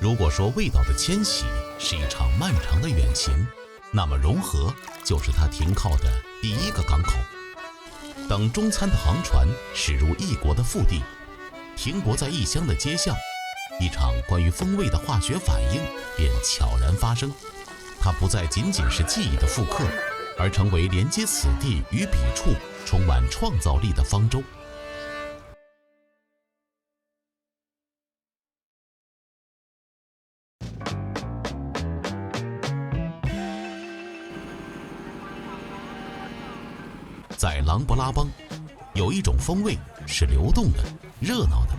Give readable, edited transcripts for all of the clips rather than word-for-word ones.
如果说味道的迁徙是一场漫长的远行，那么融合就是它停靠的第一个港口。当中餐的航船驶入异国的腹地，停泊在异乡的街巷，一场关于风味的化学反应便悄然发生。它不再仅仅是记忆的复刻，而成为连接此地与彼处充满创造力的方舟。在琅勃拉邦，有一种风味是流动的、热闹的。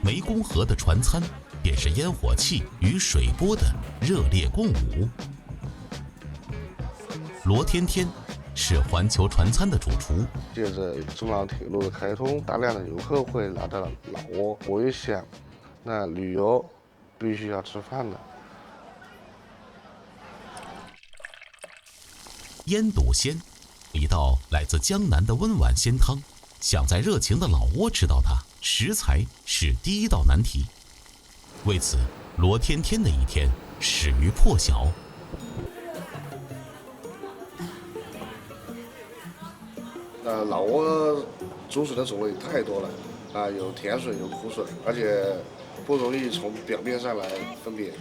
湄公河的船餐便是烟火气与水波的热烈共舞。罗天天是环球船餐的主厨。借着中老铁路的开通，大量的游客会来到了老挝。我一想，那旅游必须要吃饭的。烟肚鲜，一道来自江南的温碗鲜汤，想在热情的老挝吃到它，食材是第一道难题。为此，罗天天的一天始于破晓。老挝煮水的种类太多了啊，有甜水，有苦水，而且不容易从表面上来分别，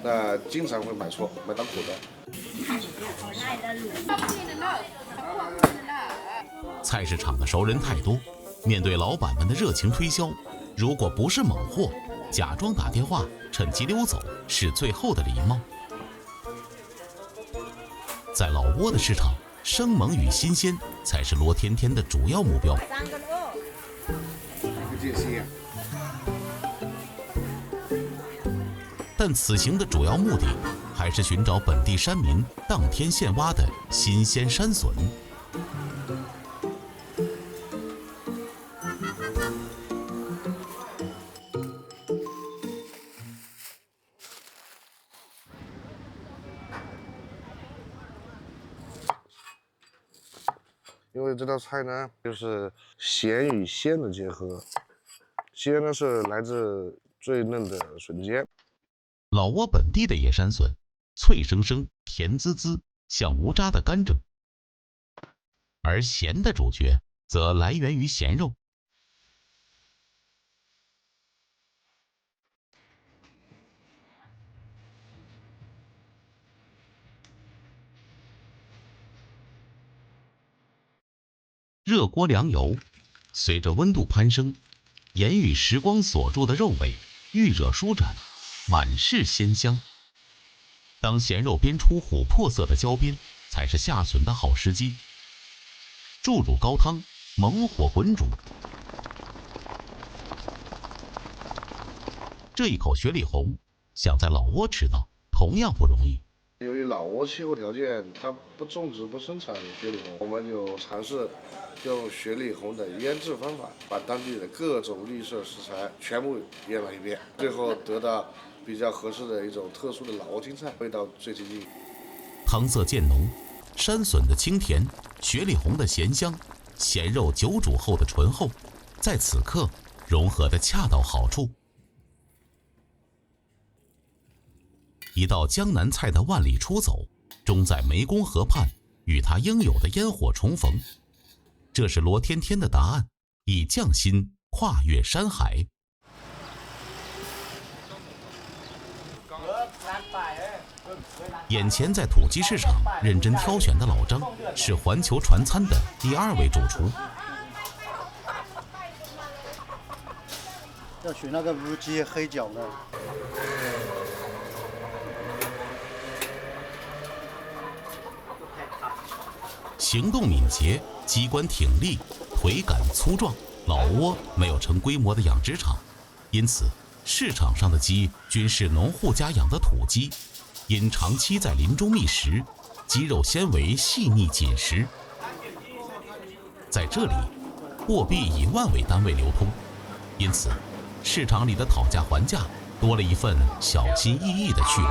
那经常会买错，买到苦的。菜市场的熟人太多，面对老板们的热情推销，如果不是猛货，假装打电话趁机溜走是最后的礼貌。在老挝的市场，生猛与新鲜才是罗天天的主要目标。但此行的主要目的还是寻找本地山民当天现挖的新鲜山笋。因为这道菜呢，就是咸与鲜的结合。鲜呢是来自最嫩的笋尖。老挝本地的野山笋，脆生生、甜滋滋，像无渣的甘蔗。而咸的主角则来源于咸肉。热锅凉油，随着温度攀升，盐与时光锁住的肉尾遇热舒展，满是鲜香。当咸肉煸出琥珀色的焦边，才是下笋的好时机。注入高汤，猛火滚煮。这一口雪里红，想在老挝吃到，同样不容易。由于老挝气候条件，它不种植不生产雪里红，我们就尝试用雪里红的腌制方法，把当地的各种绿色食材全部腌了一遍，最后得到比较合适的一种特殊的老挝青菜，味道最接近。汤色渐浓，山笋的清甜，雪里红的咸香，咸肉久煮后的醇厚，在此刻融合得恰到好处。一道江南菜的万里出走，终在湄公河畔与它应有的烟火重逢。这是罗天天的答案，以匠心跨越山海。眼前在土鸡市场认真挑选的老张，是环球船餐的第2位主厨。要选那个无鸡黑脚的。行动敏捷，机关挺立，腿感粗壮。老挝没有成规模的养殖场，因此市场上的鸡均是农户家养的土鸡，因长期在林中觅食，鸡肉纤维细腻紧实。在这里，货币以万为单位流通，因此市场里的讨价还价多了一份小心翼翼的趣味。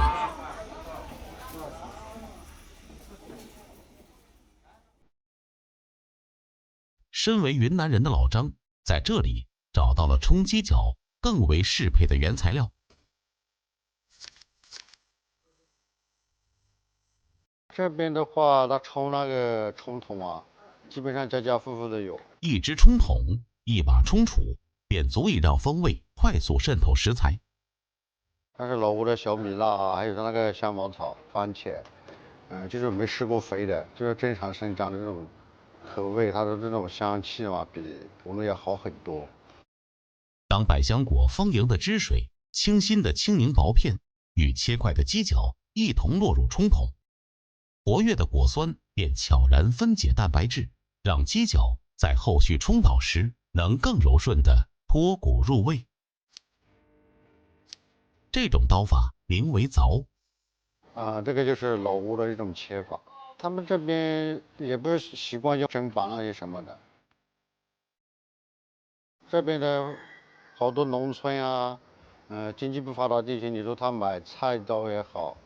身为云南人的老张，在这里找到了冲鸡脚更为适配的原材料。这边的话，他冲那个冲筒啊，基本上家家户户都有。一只冲筒，一把冲杵，便足以让风味快速渗透食材。但是老屋的小米辣啊，还有那个香茅草、番茄，就是没施过肥的，就是正常生长的这种口味，它的这种香气嘛，比国内要好很多。当百香果丰盈的汁水、清新的青柠薄片与切块的鸡脚一同落入冲筒，活跃的果酸便悄然分解蛋白质，让鸡脚在后续冲捣时能更柔顺地脱骨入味。这种刀法名为凿。这个就是老屋的一种切法。他们这边也不是习惯用砧板那些什么的。这边的好多农村啊，经济不发达地区，你说他买菜刀也好，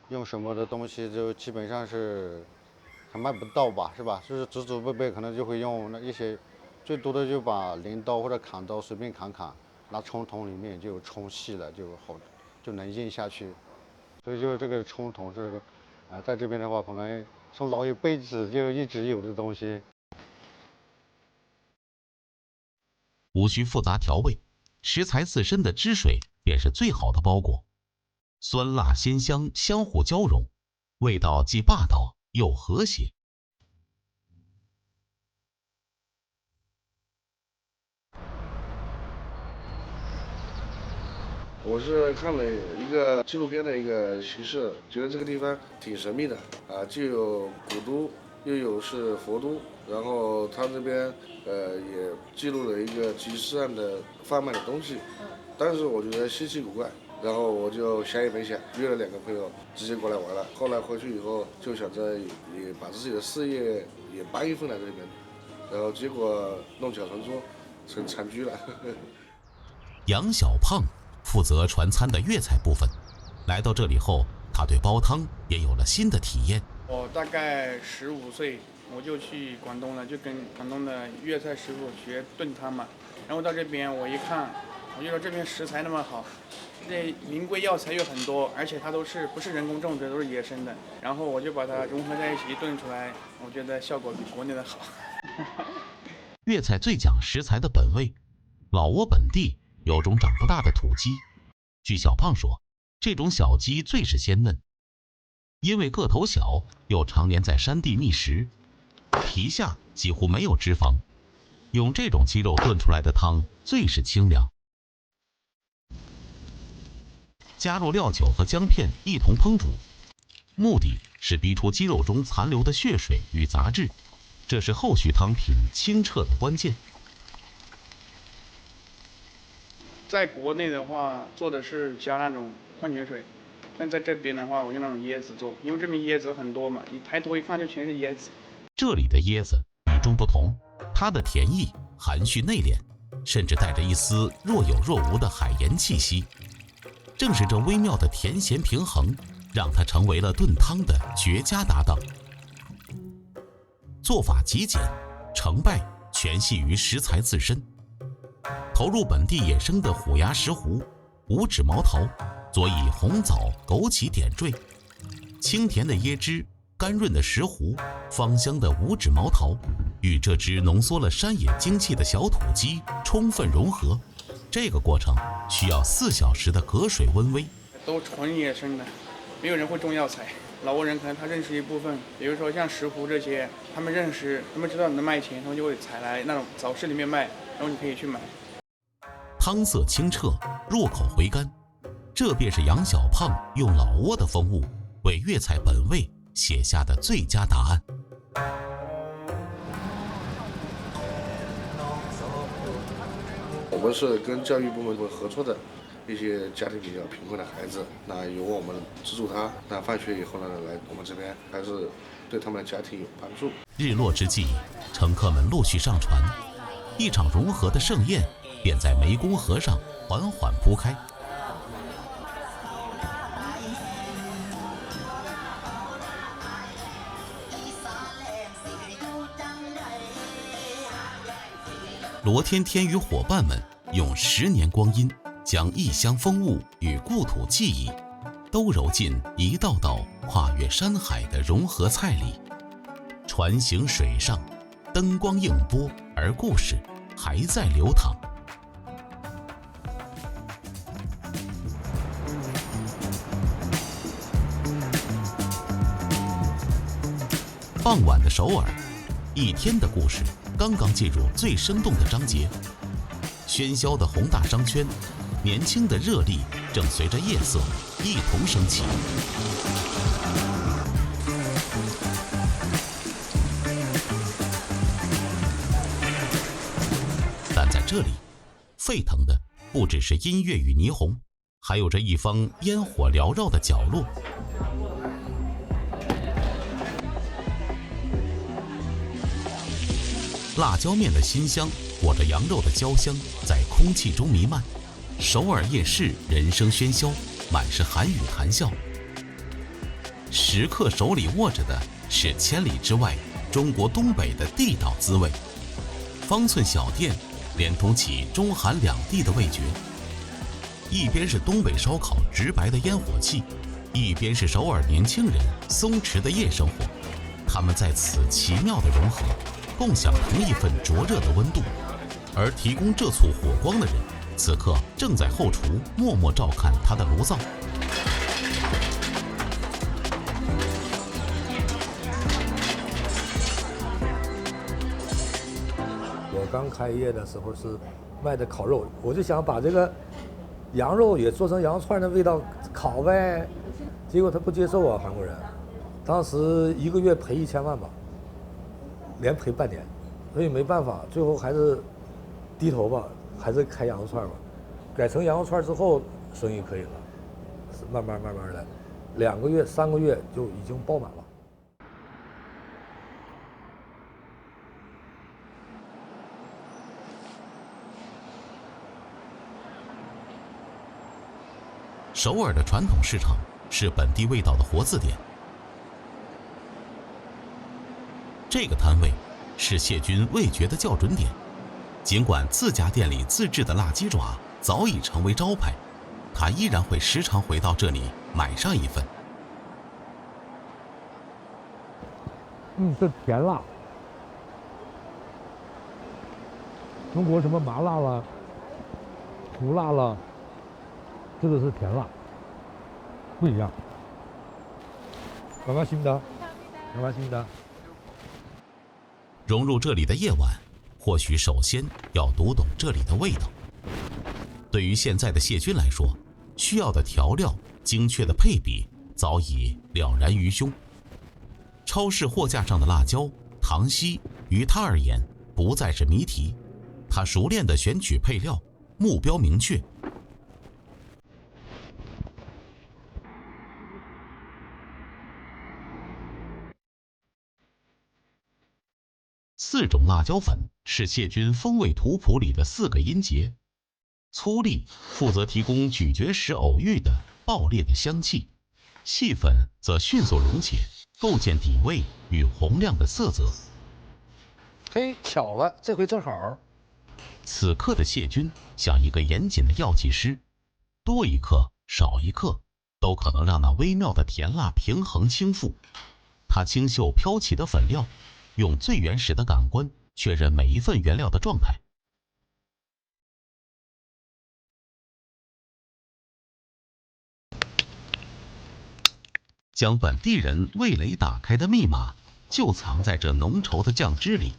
用什么的东西就基本上是还买不到吧，是吧？就是祖祖辈辈可能就会用那一些，最多的就把镰刀或者砍刀随便砍砍，拿冲筒里面就冲细了，就好，就能咽下去。所以就这个冲筒是，在这边的话，可能从老一辈子就一直有的东西。无需复杂调味，食材自身的汁水便是最好的包裹。酸辣鲜香相互交融，味道既霸道又和谐。我是看了一个纪录片的一个形式，觉得这个地方挺神秘的啊，既有古都，又有是佛都，然后他这边也记录了一个集市上的贩卖的东西，但是我觉得稀奇古怪，然后我就想也没想，约了2个朋友直接过来玩了。后来回去以后就想着也把自己的事业也搬一份来这边，然后结果弄巧成拙，成残居了。杨小胖负责传餐的粤菜部分，来到这里后，他对煲汤也有了新的体验。我大概15岁，我就去广东了，就跟广东的粤菜师傅学炖汤嘛。然后到这边我一看，我就说这边食材那么好，这名贵药材又很多，而且它不是人工种植，都是野生的。然后我就把它融合在一起炖出来，我觉得效果比国内的好。粤菜最讲食材的本味，老挝本地有种长不大的土鸡，据小胖说，这种小鸡最是鲜嫩，因为个头小，又常年在山地觅食，皮下几乎没有脂肪，用这种鸡肉炖出来的汤最是清凉。加入料酒和姜片一同烹煮，目的是逼出鸡肉中残留的血水与杂质，这是后续汤品清澈的关键。在国内的话，做的是加那种矿泉水，但在这边的话，我用那种椰子做，因为这边椰子很多嘛，你抬头一看就全是椰子。这里的椰子与众不同，它的甜意含蓄内敛，甚至带着一丝若有若无的海盐气息。正是这微妙的甜咸平衡，让它成为了炖汤的绝佳搭档。做法极简，成败全系于食材自身。投入本地野生的虎牙石斛、五指毛桃，佐以红枣、枸杞点缀，清甜的椰汁、甘润的石斛、芳香的五指毛桃，与这只浓缩了山野精气的小土鸡充分融合。这个过程需要4小时的隔水温煨，都纯野生的，没有人会种药材。老挝人可能他认识一部分，比如说像石斛这些，他们知道能卖钱，他们就会采来那种早市里面卖，然后你可以去买。汤色清澈，入口回甘，这便是杨小胖用老挝的风物为粤菜本味写下的最佳答案。我们是跟教育部门合作的一些家庭比较贫困的孩子，那由我们资助他，那放学以后呢，来我们这边还是对他们的家庭有帮助。日落之际，乘客们陆续上船，一场融合的盛宴便在湄公河上缓缓铺开。罗天天与伙伴们用10年光阴，将异乡风物与故土记忆都揉进一道道跨越山海的融合菜里。船行水上，灯光映波，而故事还在流淌。傍晚的首尔，一天的故事刚刚进入最生动的章节。喧嚣的宏大商圈，年轻的热力正随着夜色一同升起。但在这里，沸腾的不只是音乐与霓虹，还有着一方烟火缭绕的角落。辣椒面的辛香裹着羊肉的焦香在空气中弥漫。首尔夜市人声喧嚣，满是韩语谈笑。食客手里握着的是千里之外中国东北的地道滋味，方寸小店连通起中韩两地的味觉。一边是东北烧烤直白的烟火气，一边是首尔年轻人松弛的夜生活，他们在此奇妙的融合，共享同一份灼热的温度。而提供这簇火光的人，此刻正在后厨默默照看他的炉灶。我刚开业的时候是卖的烤肉，我就想把这个羊肉也做成羊串的味道烤呗，结果他不接受啊，韩国人。当时1个月赔1000万吧，连赔半年，所以没办法，最后还是低头吧，还是开羊肉串吧。改成羊肉串之后，生意可以了，慢慢的，2个月、3个月就已经爆满了。首尔的传统市场是本地味道的活字典。这个摊位是谢军味觉的校准点，尽管自家店里自制的辣鸡爪早已成为招牌，他依然会时常回到这里买上一份。这甜辣。中国什么麻辣了、胡辣了，这个是甜辣，不一样。반갑습니다。融入这里的夜晚，或许首先要读懂这里的味道。对于现在的谢军来说，需要的调料、精确的配比早已了然于胸。超市货架上的辣椒、糖稀，于他而言不再是谜题。他熟练地选取配料，目标明确。4种辣椒粉是谢军风味图谱里的4个音节。粗粒负责提供咀嚼时偶遇的爆裂的香气，细粉则迅速溶解，构建底味与洪亮的色泽。嘿，巧了，这回正好。此刻的谢军像一个严谨的药剂师，多一克少一克都可能让那微妙的甜辣平衡倾覆。他清嗅飘起的粉料，用最原始的感官确认每一份原料的状态。将本地人味蕾打开的密码，就藏在这浓稠的酱汁里。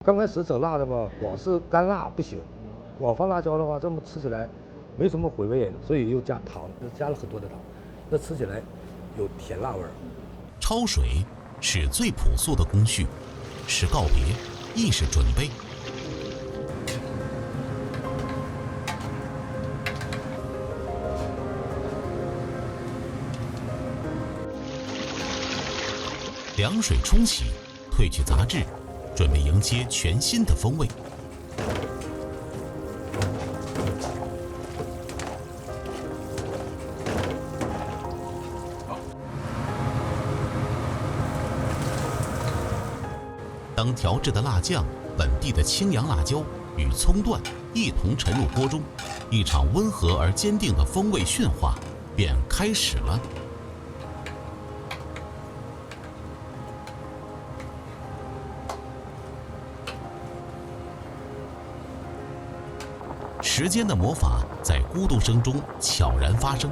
刚开始整辣的吧，光是干辣不行，光放辣椒的话，这么吃起来没什么回味，所以又加糖，加了很多的糖，那吃起来有甜辣味儿。焯水是最朴素的工序，是告别，亦是准备。凉水冲洗，褪去杂质，准备迎接全新的风味。当调制的辣酱、本地的青阳辣椒与葱段一同沉入锅中，一场温和而坚定的风味驯化便开始了。时间的魔法在咕嘟声中悄然发生，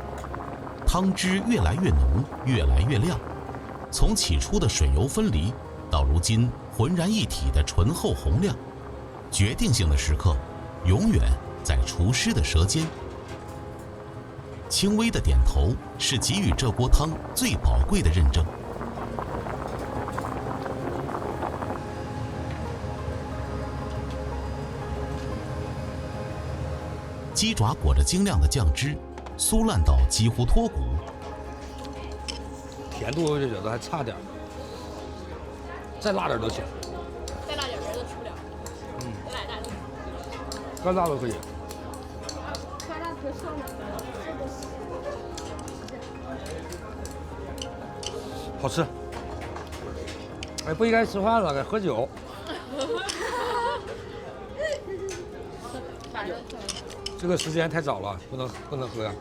汤汁越来越浓，越来越亮，从起初的水油分离，到如今浑然一体的醇厚红亮。决定性的时刻，永远在厨师的舌尖。轻微的点头是给予这锅汤最宝贵的认证。鸡爪裹着精亮的酱汁，酥烂到几乎脱骨。甜度我就觉得还差点，再辣点都行。再辣点人都吃不了。再辣点。干辣都可以。干辣可上了。好吃。哎，不应该吃饭了，该喝酒。这个时间太早了，不能喝呀。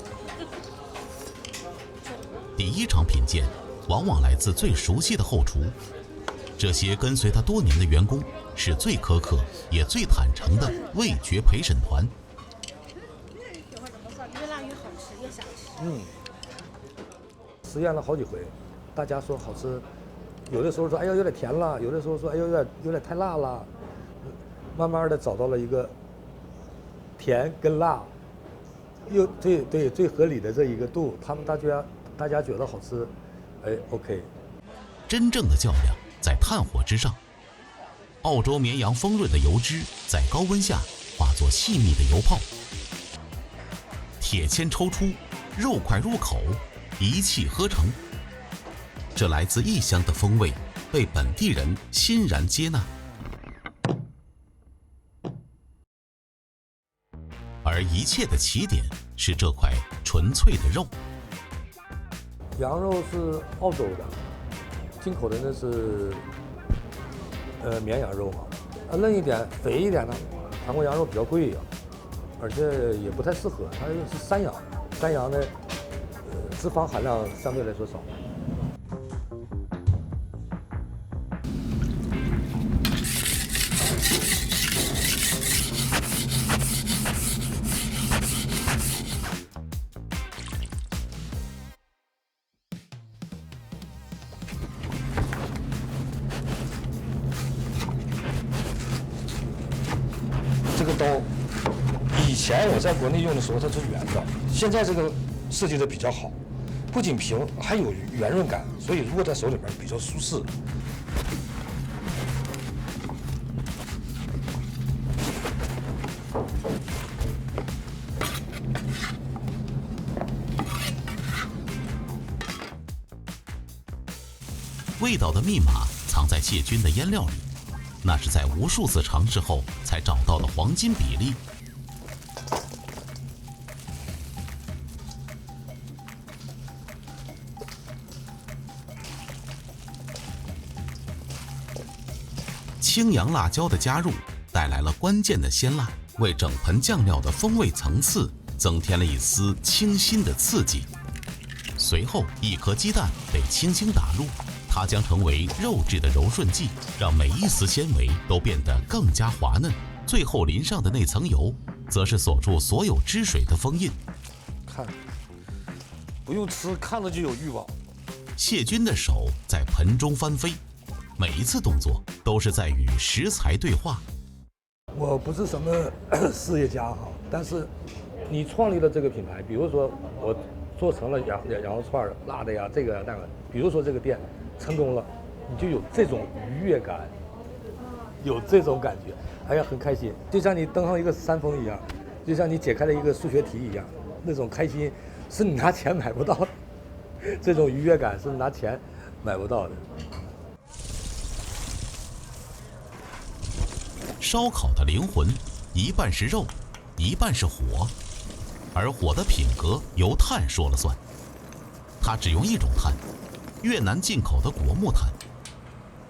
第一场品鉴，往往来自最熟悉的后厨。这些跟随他多年的员工，是最苛刻也最坦诚的味觉陪审团。越辣越好吃，越想吃。实验了好几回，大家说好吃，有的时候说哎呀有点甜了，有的时候说哎呀有点太辣了，慢慢的找到了一个甜跟辣又最合理的这一个度，大家觉得好吃，哎 OK。真正的较量在炭火之上，澳洲绵羊丰润的油脂在高温下化作细密的油泡，铁签抽出，肉块入口，一气呵成。这来自异乡的风味被本地人欣然接纳。而一切的起点是这块纯粹的肉。羊肉是澳洲的，进口的那是绵羊肉嘛，嫩一点肥一点的韩国羊肉比较贵呀，而且也不太适合，它是山羊，山羊的脂肪含量相对来说少。这个刀，以前我在国内用的时候它是圆的，现在这个设计的比较好，不仅平，还有圆润感，所以握在手里边比较舒适。味道的密码藏在谢军的腌料里，那是在无数次尝试后才找到的黄金比例。青阳辣椒的加入带来了关键的鲜辣，为整盆酱料的风味层次增添了一丝清新的刺激。随后，一颗鸡蛋被轻轻打入，它将成为肉质的柔顺剂，让每一丝纤维都变得更加滑嫩。最后淋上的那层油，则是锁住所有汁水的封印。看，不用吃，看着就有欲望。谢军的手在盆中翻飞，每一次动作都是在与食材对话。我不是什么事业家哈，但是你创立了这个品牌，比如说我做成了羊肉串辣的呀，这个那个，比如说这个店成功了，你就有这种愉悦感，有这种感觉，哎呀很开心，就像你登上一个山峰一样，就像你解开了一个数学题一样，那种开心是你拿钱买不到的，这种愉悦感是拿钱买不到的。烧烤的灵魂，一半是肉，一半是火，而火的品格由炭说了算。它只用一种炭，越南进口的果木炭，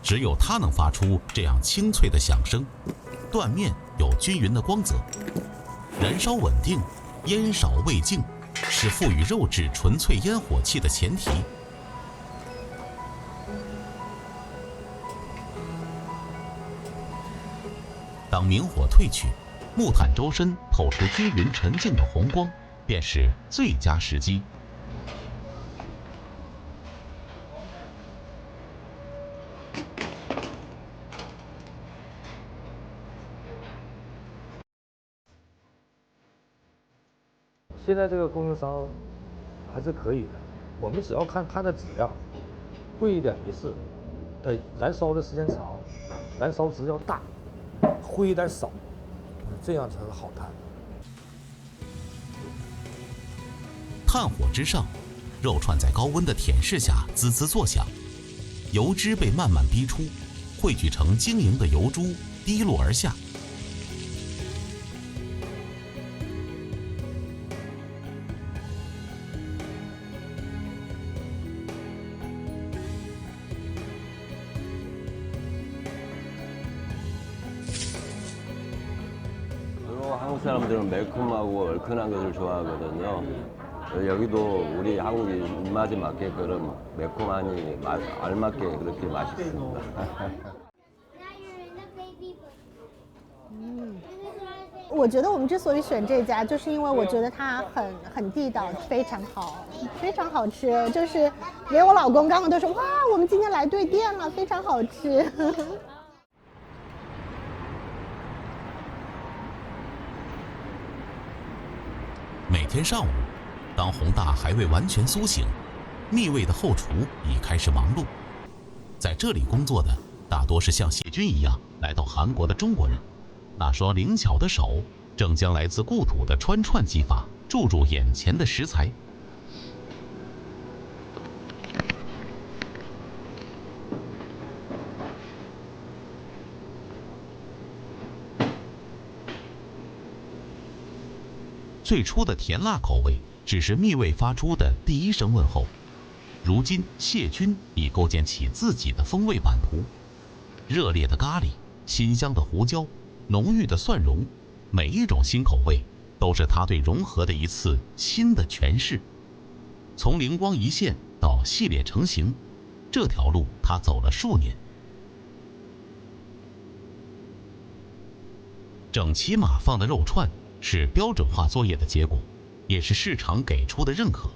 只有它能发出这样清脆的响声。断面有均匀的光泽，燃烧稳定，烟少味静，是赋予肉质纯粹烟火气的前提。当明火退去，木炭周身透出均匀纯净的红光，便是最佳时机。现在这个供应商还是可以的，我们只要看它的质量，贵一点没事，燃烧的时间长，燃烧值要大，灰一点少，这样才是好炭。炭火之上，肉串在高温的舔舐下滋滋作响，油脂被慢慢逼出，汇聚成晶莹的油珠，滴落而下。한국 사람들은 매콤하고 얼큰한 것을 좋아하거든요. 여기도 우리 한국 입맛에 맞게 그런 매콤하니 알맞게 그렇게 맛있습니다. 我觉得我们之所以选这家，就是因为我觉得它很地道，非常好，非常好吃。就是连我老公刚刚都说：“哇，我们今天来对店了，非常好吃。”每天上午，当宏大还未完全苏醒，密卫的后厨已开始忙碌。在这里工作的大多是像谢军一样来到韩国的中国人，那双灵巧的手正将来自故土的穿串技法注入眼前的食材。最初的甜辣口味只是密卫发出的第一声问候，如今谢军已构建起自己的风味版图。热烈的咖喱，辛香的胡椒，浓郁的蒜蓉，每一种新口味都是他对融合的一次新的诠释。从灵光一现到系列成型，这条路他走了数年。整齐码放的肉串是标准化作业的结果，也是市场给出的认可。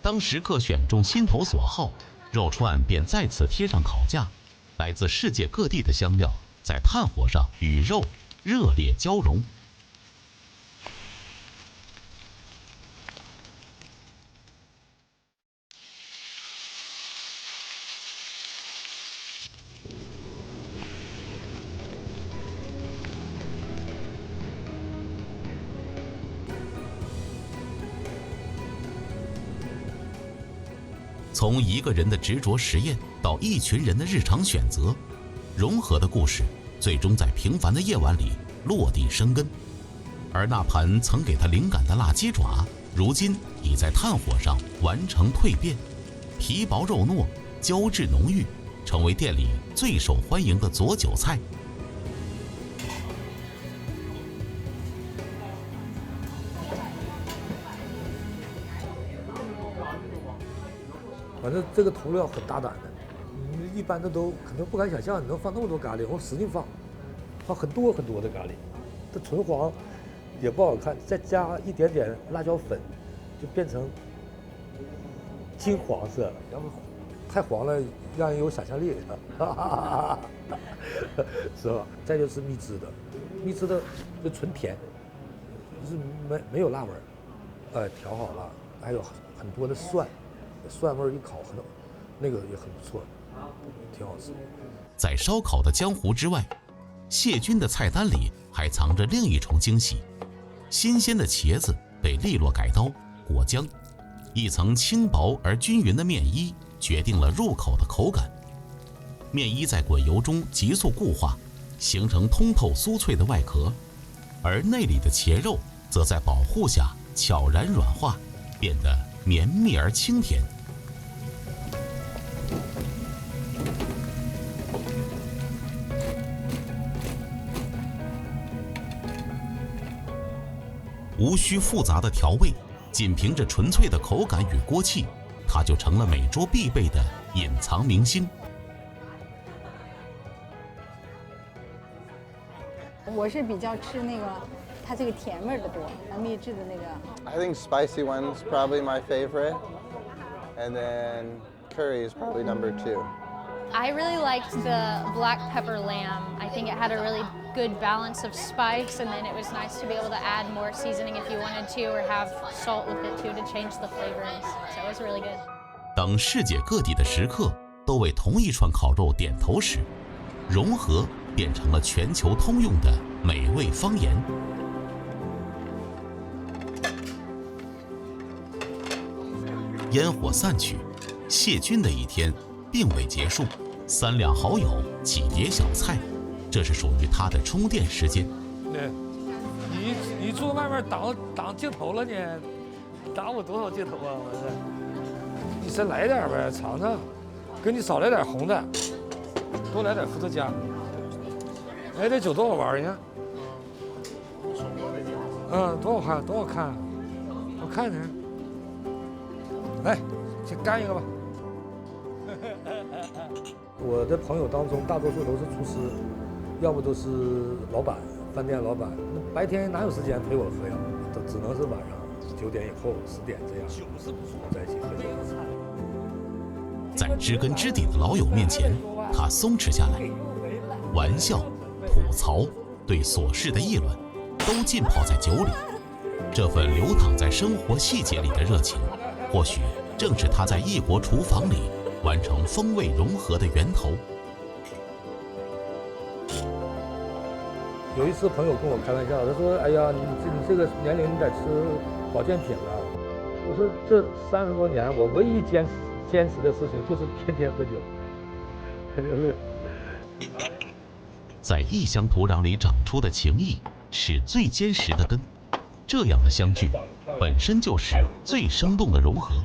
当食客选中心头所好，肉串便再次贴上烤架，来自世界各地的香料在炭火上与肉热烈交融。从一个人的执着实验到一群人的日常选择，融合的故事最终在平凡的夜晚里落地生根。而那盘曾给他灵感的辣鸡爪，如今已在炭火上完成蜕变，皮薄肉糯，胶质浓郁，成为店里最受欢迎的佐酒菜。反正这个涂料很大胆的，一般的都可能不敢想象你能放那么多咖喱，我使劲放很多很多的咖喱，这纯黄也不好看，再加一点点辣椒粉，就变成金黄色了，要不太黄了让人有想象力，是吧？再就是蜜汁的就纯甜，就是没有辣味儿，调好了，还有很多的蒜味儿一烤，那个也很不错，挺好吃。在烧烤的江湖之外，谢军的菜单里还藏着另一重惊喜：新鲜的茄子被利落改刀，果浆，一层轻薄而均匀的面衣决定了入口的口感。面衣在滚油中急速固化，形成通透酥脆的外壳，而内里的茄肉则在保护下悄然软化，变得绵密而清甜。无需复杂的调味，仅凭着纯粹的口感与锅气，它就成了每桌必备的隐藏明星。我是比较吃那个它这个甜味的多，蓝秘制的那个。I think spicy one's probably my favorite, and then curry is probably number 2. I really liked the black pepper lamb. I think it had a really good balance of spice, and then it was nice to be able to add more seasoning if you wanted to, or have salt with it too to change the flavorings. So it was really good. 当世界各地的食客都为同一串烤肉点头时，融合变成了全球通用的美味方言。烟火散去，谢军的一天并未结束。3两好友，几碟小菜，这是属于他的充电时间。对，你坐外面挡镜头了呢，挡我多少镜头啊！我这，你再来点呗，尝尝，给你少来点红的，多来点伏特加。哎，这酒多好玩，你看，多好看，多好看，我看着。来，先干一个吧。我的朋友当中，大多数都是厨师，要不都是老板，饭店老板。白天哪有时间陪我喝呀？都只能是晚上9点以后、10点这样，在一起喝酒。在知根知底的老友面前，他松弛下来，玩笑、吐槽、对琐事的议论，都浸泡在酒里。这份流淌在生活细节里的热情，或许正是他在异国厨房里完成风味融合的源头。有一次朋友跟我开玩笑，他说：“哎呀，你这个年龄你得吃保健品了。”我说：“这30多年，我唯一坚持的事情就是天天喝酒。”在异乡土壤里长出的情谊是最坚实的根，这样的相聚本身就是最生动的融合。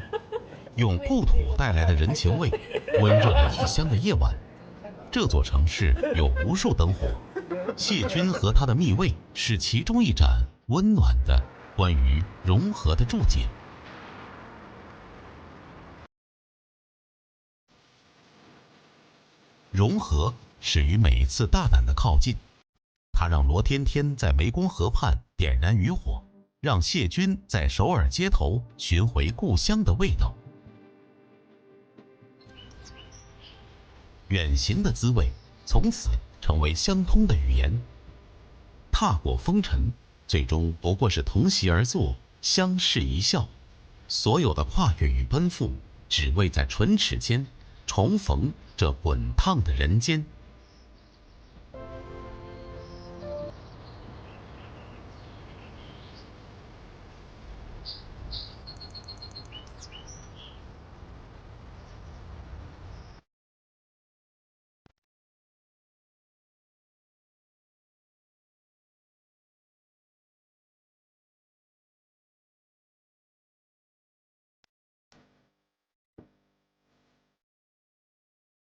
用故土带来的人情味，温热了异乡的夜晚。这座城市有无数灯火，谢军和他的蜜味是其中一盏温暖的关于融合的注解。融合始于每一次大胆的靠近，它让罗天天在湄公河畔点燃渔火，让谢军在首尔街头寻回故乡的味道。远行的滋味从此成为相通的语言，踏过风尘，最终不过是同席而坐，相视一笑。所有的跨越与奔赴，只为在唇齿间重逢这滚烫的人间。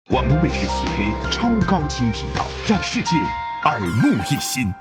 广东卫视4K 超高清频道，让世界耳目一新。